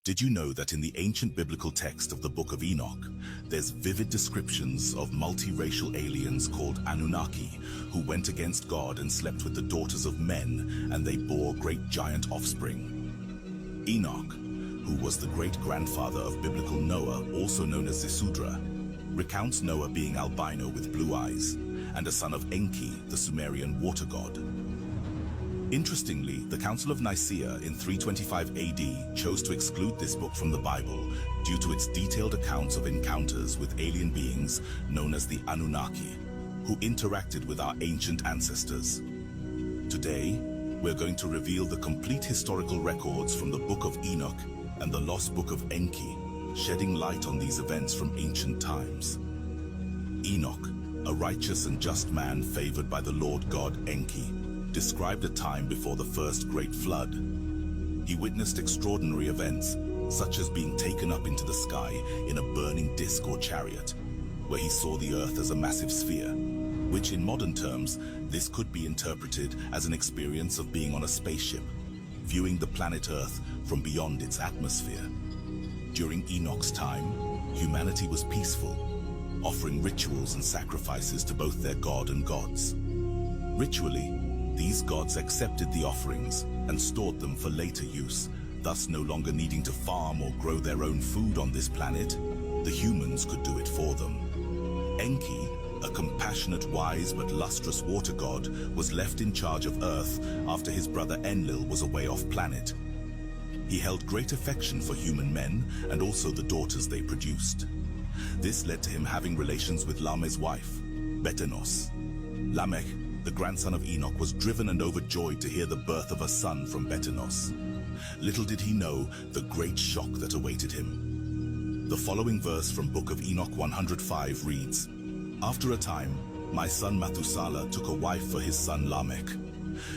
Did you know that in the ancient biblical text of the Book of Enoch, there's vivid descriptions of multiracial aliens called Anunnaki who went against God and slept with the daughters of men, and they bore great giant offspring? Enoch, who was the great-grandfather of biblical Noah, also known as Zisudra, recounts Noah being albino with blue eyes and a son of Enki, the Sumerian water god. Interestingly, the Council of Nicaea in 325 AD chose to exclude this book from the Bible due to its detailed accounts of encounters with alien beings known as the Anunnaki, who interacted with our ancient ancestors. Today, we're going to reveal the complete historical records from the Book of Enoch and the Lost Book of Enki, shedding light on these events from ancient times. Enoch, a righteous and just man favored by the Lord God Enki, described a time before the first great flood. He witnessed extraordinary events, such as being taken up into the sky in a burning disc or chariot, where he saw the earth as a massive sphere, which in modern terms, this could be interpreted as an experience of being on a spaceship, viewing the planet Earth from beyond its atmosphere. During Enoch's time, humanity was peaceful, offering rituals and sacrifices to both their god and gods. Ritually, these gods accepted the offerings and stored them for later use, thus no longer needing to farm or grow their own food on this planet. The humans could do it for them. Enki, a compassionate, wise but lustrous water god, was left in charge of Earth after his brother Enlil was away off planet. He held great affection for human men and also the daughters they produced. This led to him having relations with Lamech's wife, Betanos. Lamech, the grandson of Enoch, was driven and overjoyed to hear the birth of a son from Betanos. Little did he know the great shock that awaited him. The following verse from Book of Enoch 105 reads, "After a time, my son Methuselah took a wife for his son Lamech.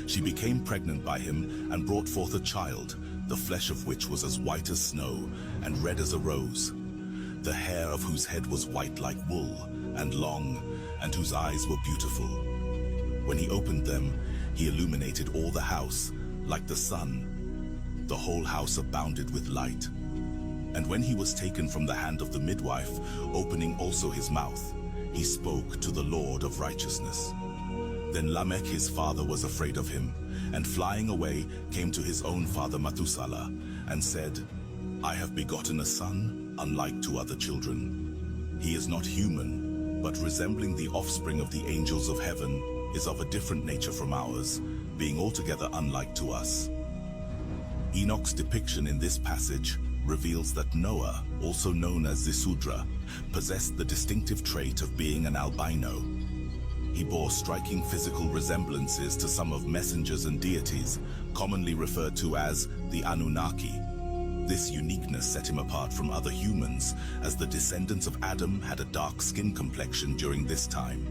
She became pregnant by him and brought forth a child, the flesh of which was as white as snow and red as a rose, the hair of whose head was white like wool and long, and whose eyes were beautiful. When he opened them, he illuminated all the house like the sun. The whole house abounded with light. And when he was taken from the hand of the midwife, opening also his mouth, he spoke to the Lord of righteousness. Then Lamech his father was afraid of him, and flying away came to his own father Methuselah, and said, I have begotten a son, unlike to other children. He is not human, but resembling the offspring of the angels of heaven, is of a different nature from ours, being altogether unlike to us." Enoch's depiction in this passage reveals that Noah, also known as Zisudra, possessed the distinctive trait of being an albino. He bore striking physical resemblances to some of messengers and deities, commonly referred to as the Anunnaki. This uniqueness set him apart from other humans, as the descendants of Adam had a dark skin complexion during this time.